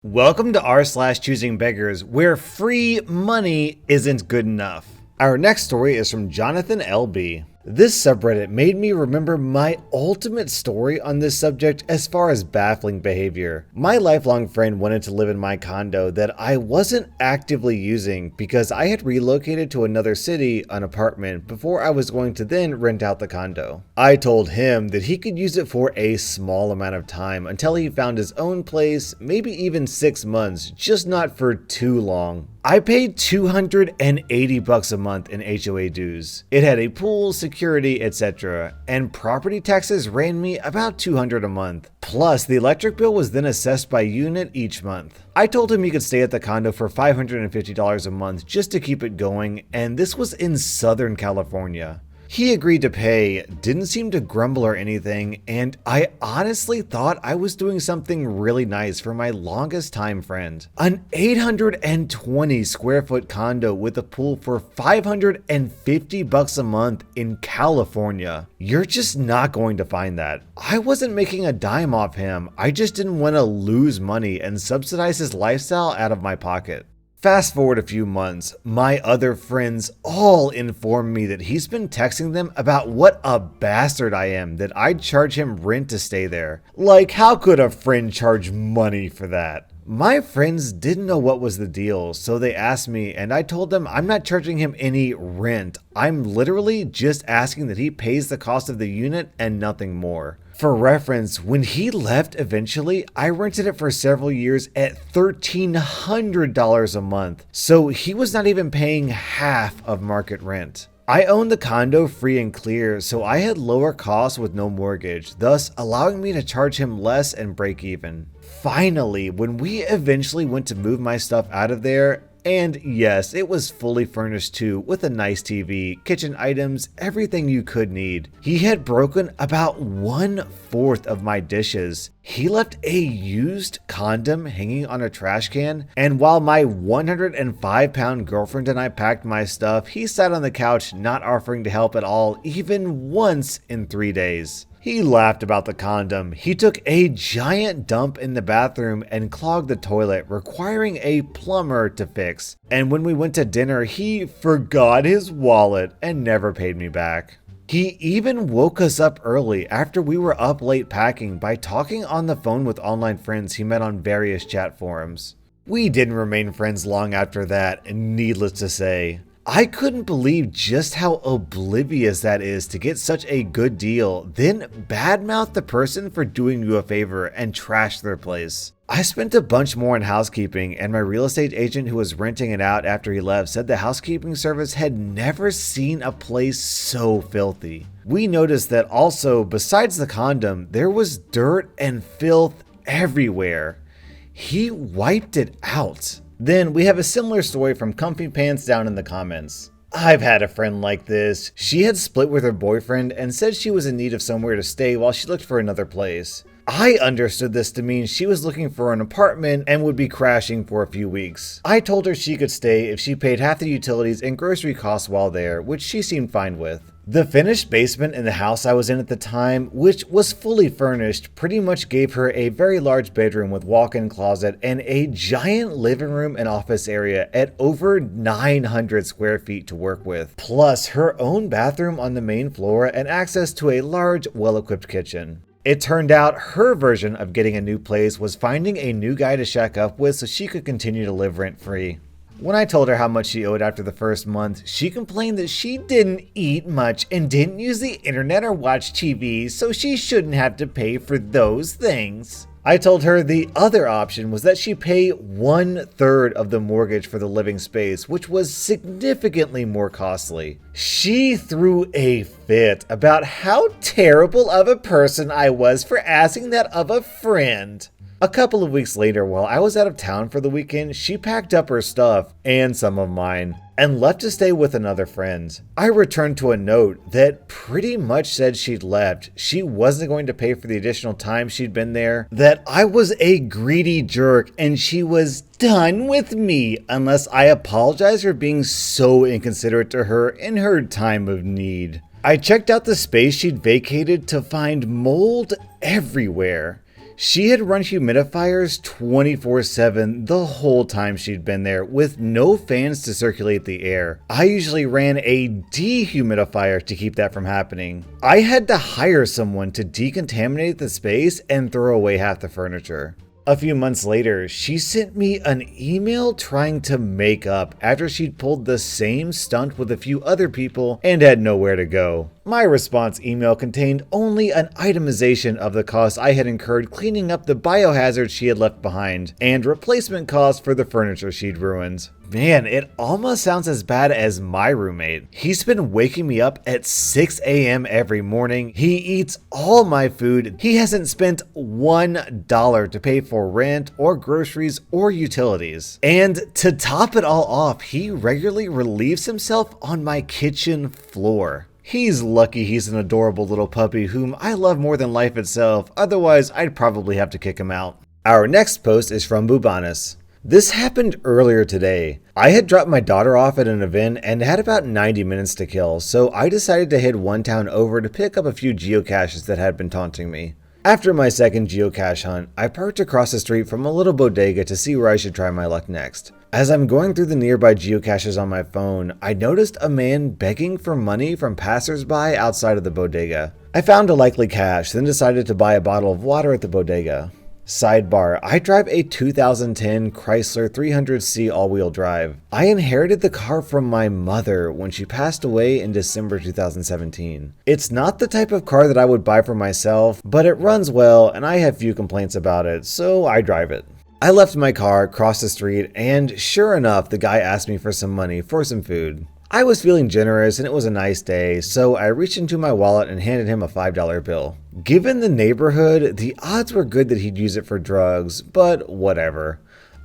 Welcome to r/Choosingbeggars, where free money isn't good enough. Our next story is from JonathanLB. This subreddit made me remember my ultimate story on this subject as far as baffling behavior. My lifelong friend wanted to live in my condo that I wasn't actively using because I had relocated to another city, an apartment, before I was going to then rent out the condo. I told him that he could use it for a small amount of time until he found his own place, maybe even 6 months, just not for too long. I paid $280 a month in HOA dues. It had a pool, security, etc., and property taxes ran me about $200 a month. Plus, the electric bill was then assessed by unit each month. I told him he could stay at the condo for $550 a month just to keep it going, and this was in Southern California. He agreed to pay, didn't seem to grumble or anything, and I honestly thought I was doing something really nice for my longest time friend. An 820 square foot condo with a pool for $550 a month in California. You're just not going to find that. I wasn't making a dime off him, I just didn't want to lose money and subsidize his lifestyle out of my pocket. Fast forward a few months, my other friends all informed me that he's been texting them about what a bastard I am that I'd charge him rent to stay there. Like, how could a friend charge money for that? My friends didn't know what was the deal, so they asked me and I told them I'm not charging him any rent. I'm literally just asking that he pays the cost of the unit and nothing more. For reference, when he left eventually, I rented it for several years at $1,300 a month, so he was not even paying half of market rent. I owned the condo free and clear, so I had lower costs with no mortgage, thus allowing me to charge him less and break even. Finally, when we eventually went to move my stuff out of there, and yes, it was fully furnished too, with a nice TV, kitchen items, everything you could need. He had broken about 1/4 of my dishes. He left a used condom hanging on a trash can, and while my 105-pound girlfriend and I packed my stuff, he sat on the couch not offering to help at all, even once in 3 days. He laughed about the condom. He took a giant dump in the bathroom and clogged the toilet, requiring a plumber to fix. And when we went to dinner, he forgot his wallet and never paid me back. He even woke us up early after we were up late packing by talking on the phone with online friends he met on various chat forums. We didn't remain friends long after that, needless to say. I couldn't believe just how oblivious that is to get such a good deal, then badmouth the person for doing you a favor and trash their place. I spent a bunch more on housekeeping, and my real estate agent who was renting it out after he left said the housekeeping service had never seen a place so filthy. We noticed that also, besides the condom, there was dirt and filth everywhere. He wiped it out. Then we have a similar story from Comfy Pants down in the comments. I've had a friend like this. She had split with her boyfriend and said she was in need of somewhere to stay while she looked for another place. I understood this to mean she was looking for an apartment and would be crashing for a few weeks. I told her she could stay if she paid half the utilities and grocery costs while there, which she seemed fine with. The finished basement in the house I was in at the time, which was fully furnished, pretty much gave her a very large bedroom with walk-in closet and a giant living room and office area at over 900 square feet to work with, plus her own bathroom on the main floor and access to a large, well-equipped kitchen. It turned out her version of getting a new place was finding a new guy to shack up with so she could continue to live rent-free. When I told her how much she owed after the first month, she complained that she didn't eat much and didn't use the internet or watch TV, so she shouldn't have to pay for those things. I told her the other option was that she pay 1/3 of the mortgage for the living space, which was significantly more costly. She threw a fit about how terrible of a person I was for asking that of a friend. A couple of weeks later, while I was out of town for the weekend, she packed up her stuff, and some of mine, and left to stay with another friend. I returned to a note that pretty much said she'd left, she wasn't going to pay for the additional time she'd been there, that I was a greedy jerk, and she was done with me unless I apologized for being so inconsiderate to her in her time of need. I checked out the space she'd vacated to find mold everywhere. She had run humidifiers 24/7 the whole time she'd been there, with no fans to circulate the air. I usually ran a dehumidifier to keep that from happening. I had to hire someone to decontaminate the space and throw away half the furniture. A few months later, she sent me an email trying to make up after she'd pulled the same stunt with a few other people and had nowhere to go. My response email contained only an itemization of the costs I had incurred cleaning up the biohazard she had left behind, and replacement costs for the furniture she'd ruined. Man, it almost sounds as bad as my roommate. He's been waking me up at 6 a.m. every morning. He eats all my food. He hasn't spent $1 to pay for rent or groceries or utilities. And to top it all off, he regularly relieves himself on my kitchen floor. He's lucky he's an adorable little puppy whom I love more than life itself, otherwise I'd probably have to kick him out. Our next post is from bubonis. This happened earlier today. I had dropped my daughter off at an event and had about 90 minutes to kill, so I decided to head one town over to pick up a few geocaches that had been taunting me. After my second geocache hunt, I parked across the street from a little bodega to see where I should try my luck next. As I'm going through the nearby geocaches on my phone, I noticed a man begging for money from passersby outside of the bodega. I found a likely cache, then decided to buy a bottle of water at the bodega. Sidebar, I drive a 2010 Chrysler 300C all-wheel drive. I inherited the car from my mother when she passed away in December 2017. It's not the type of car that I would buy for myself, but it runs well and I have few complaints about it, so I drive it. I left my car, crossed the street, and sure enough, the guy asked me for some money for some food. I was feeling generous and it was a nice day, so I reached into my wallet and handed him a $5 bill. Given the neighborhood, the odds were good that he'd use it for drugs, but whatever.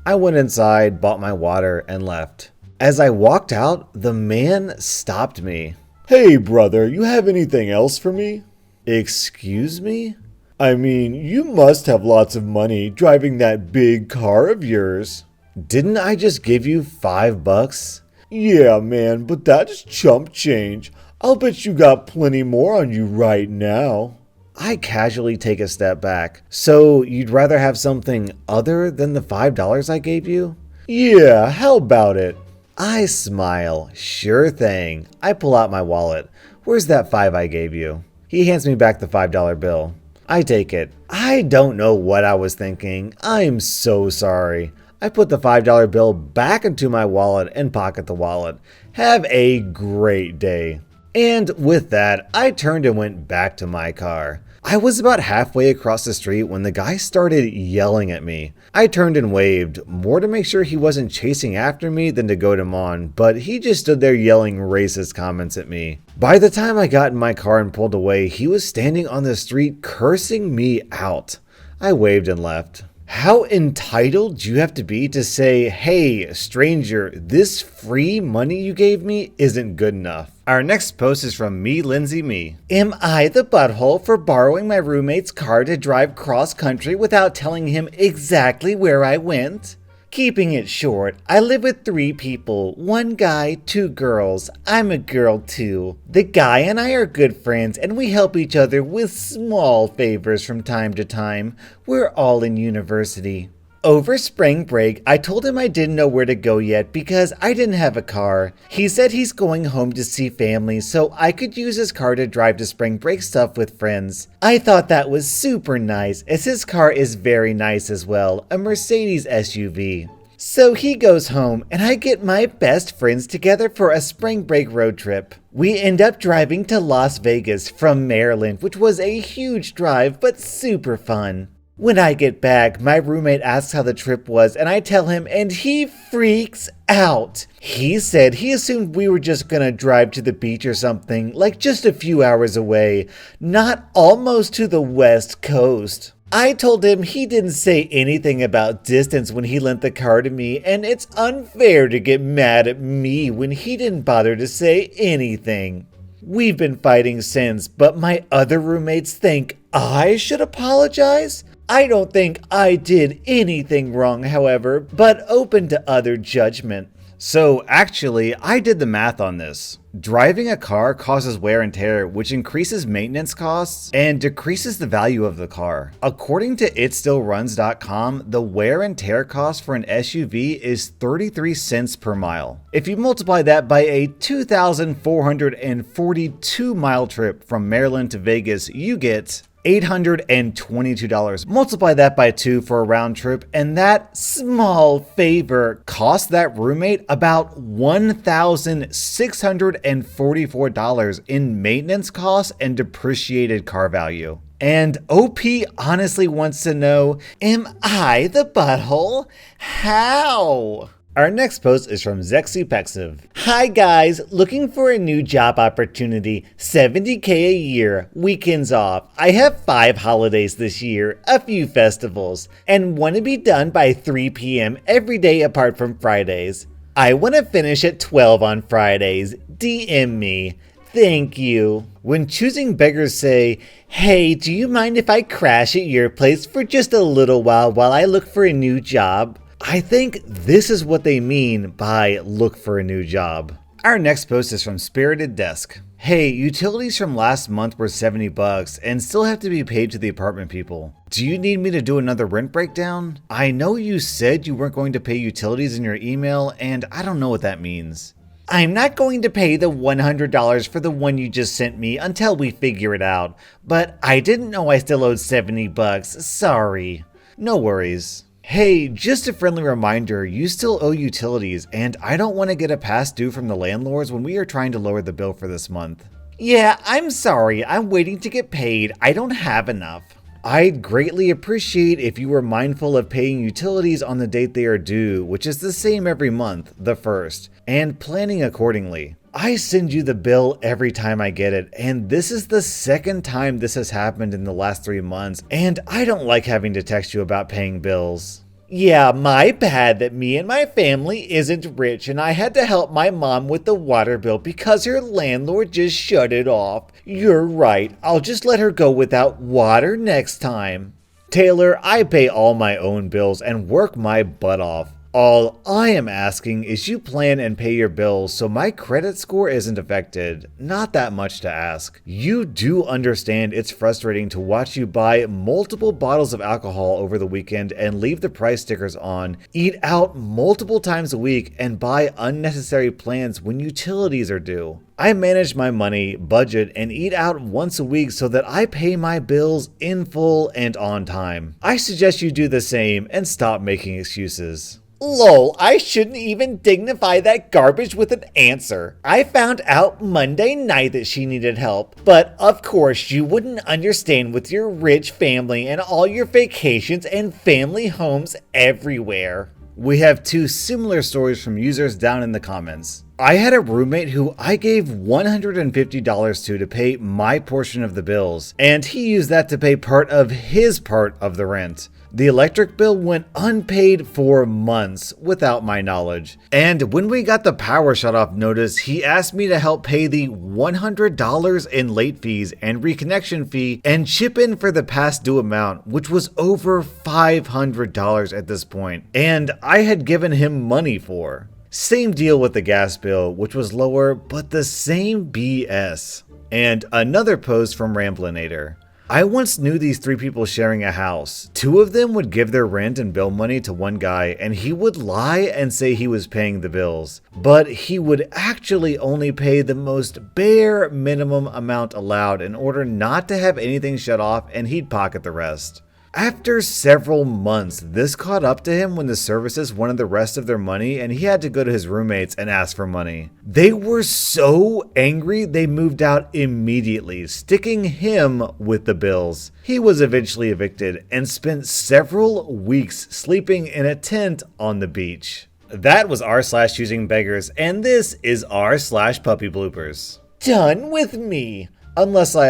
I went inside, bought my water, and left. As I walked out, the man stopped me. "Hey brother, you have anything else for me?" "Excuse me?" "I mean, you must have lots of money driving that big car of yours." "Didn't I just give you $5? "Yeah, man, but that's chump change. I'll bet you got plenty more on you right now." I casually take a step back. "So you'd rather have something other than the $5 I gave you?" "Yeah, how about it?" I smile. "Sure thing." I pull out my wallet. "Where's that $5 I gave you?" He hands me back the $5 bill. I take it. I don't know what I was thinking. I'm so sorry. I put the $5 bill back into my wallet and pocket the wallet. Have a great day. And with that, I turned and went back to my car. I was about halfway across the street when the guy started yelling at me. I turned and waved, more to make sure he wasn't chasing after me than to goad him on, but he just stood there yelling racist comments at me. By the time I got in my car and pulled away, he was standing on the street cursing me out. I waved and left. How entitled do you have to be to say, "Hey, stranger, this free money you gave me isn't good enough"? Our next post is from melindseyme. Am I the butthole for borrowing my roommate's car to drive cross-country without telling him exactly where I went? Keeping it short, I live with 3 people, 1 guy, 2 girls. I'm a girl too. The guy and I are good friends and we help each other with small favors from time to time. We're all in university. Over spring break, I told him I didn't know where to go yet because I didn't have a car. He said he's going home to see family, so I could use his car to drive to spring break stuff with friends. I thought that was super nice, as his car is very nice as well, a Mercedes SUV. So he goes home, and I get my best friends together for a spring break road trip. We end up driving to Las Vegas from Maryland, which was a huge drive, but super fun. When I get back, my roommate asks how the trip was, and I tell him, and he freaks out. He said he assumed we were just gonna drive to the beach or something, like just a few hours away, not almost to the West Coast. I told him he didn't say anything about distance when he lent the car to me, and it's unfair to get mad at me when he didn't bother to say anything. We've been fighting since, but my other roommates think I should apologize? I don't think I did anything wrong, however, but open to other judgment. So actually, I did the math on this. Driving a car causes wear and tear, which increases maintenance costs and decreases the value of the car. According to itstillruns.com, the wear and tear cost for an SUV is 33 cents per mile. If you multiply that by a 2,442 mile trip from Maryland to Vegas, you get $822. Multiply that by 2 for a round trip, and that small favor cost that roommate about $1,644 in maintenance costs and depreciated car value. And OP honestly wants to know, am I the butthole? How? Our next post is from zxepxv. Hi guys, looking for a new job opportunity, $70K a year, weekends off. I have 5 holidays this year, a few festivals, and want to be done by 3 p.m. every day apart from Fridays. I want to finish at 12 on Fridays. DM me. Thank you. When Choosing Beggars say, hey, do you mind if I crash at your place for just a little while I look for a new job? I think this is what they mean by look for a new job. Our next post is from SpiritedDesk. Hey, utilities from last month were $70 and still have to be paid to the apartment people. Do you need me to do another rent breakdown? I know you said you weren't going to pay utilities in your email, and I don't know what that means. I'm not going to pay the $100 for the one you just sent me until we figure it out, but I didn't know I still owed $70. Sorry. No worries. Hey, just a friendly reminder, you still owe utilities, and I don't want to get a past due from the landlords when we are trying to lower the bill for this month. Yeah, I'm sorry, I'm waiting to get paid. I don't have enough. I'd greatly appreciate if you were mindful of paying utilities on the date they are due, which is the same every month, the 1st, and planning accordingly. I send you the bill every time I get it, and this is the second time this has happened in the last 3 months, and I don't like having to text you about paying bills. Yeah, my bad that me and my family isn't rich and I had to help my mom with the water bill because her landlord just shut it off. You're right, I'll just let her go without water next time. Taylor, I pay all my own bills and work my butt off. All I am asking is you plan and pay your bills so my credit score isn't affected. Not that much to ask. You do understand it's frustrating to watch you buy multiple bottles of alcohol over the weekend and leave the price stickers on, eat out multiple times a week, and buy unnecessary plans when utilities are due. I manage my money, budget, and eat out once a week so that I pay my bills in full and on time. I suggest you do the same and stop making excuses. Lol, I shouldn't even dignify that garbage with an answer. I found out Monday night that she needed help, but of course you wouldn't understand with your rich family and all your vacations and family homes everywhere. We have 2 similar stories from users down in the comments. I had a roommate who I gave $150 to pay my portion of the bills, and he used that to pay part of his part of the rent. The electric bill went unpaid for months without my knowledge. And when we got the power shutoff notice, he asked me to help pay the $100 in late fees and reconnection fee and chip in for the past due amount, which was over $500 at this point, and I had given him money for. Same deal with the gas bill, which was lower, but the same BS. And another post from Ramblinator. I once knew these 3 people sharing a house. 2 of them would give their rent and bill money to one guy, and he would lie and say he was paying the bills. But he would actually only pay the most bare minimum amount allowed in order not to have anything shut off, and he'd pocket the rest. After several months, this caught up to him when the services wanted the rest of their money and he had to go to his roommates and ask for money. They were so angry they moved out immediately, sticking him with the bills. He was eventually evicted and spent several weeks sleeping in a tent on the beach. That was r/choosingbeggars, and this is r/puppy bloopers. Done with me. Unless I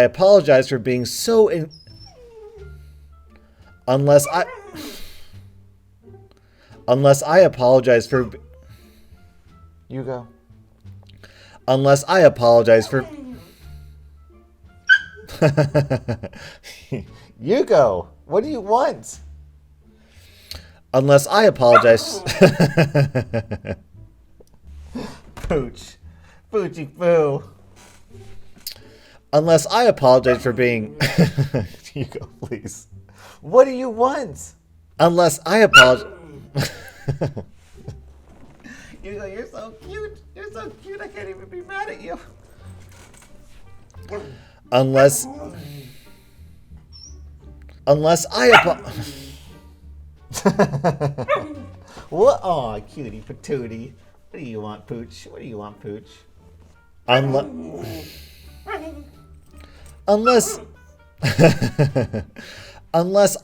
apologize for being so Unless I apologize for... You go. Unless I apologize for... You go. What do you want? Unless I apologize. Pooch. Poochie poo. Unless I apologize for being... Hugo, please. What do you want? Unless I apologize... Hugo, you're so cute. You're so cute, I can't even be mad at you. Unless I apologize... What? Aw, cutie patootie. What do you want, Pooch? What do you want, Pooch? Unless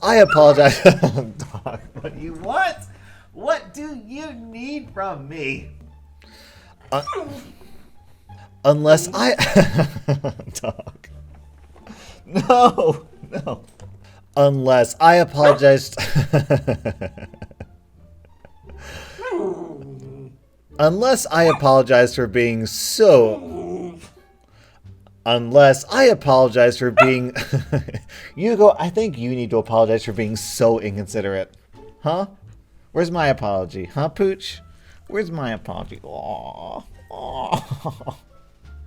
I apologize. Dog, what do you want? What do you need from me? Unless I... Dog. No, no. Unless I apologized... Unless I apologize for being so... Unless I apologize for being... Hugo, I think you need to apologize for being so inconsiderate. Huh? Where's my apology? Huh, Pooch? Where's my apology? Aww. Aww.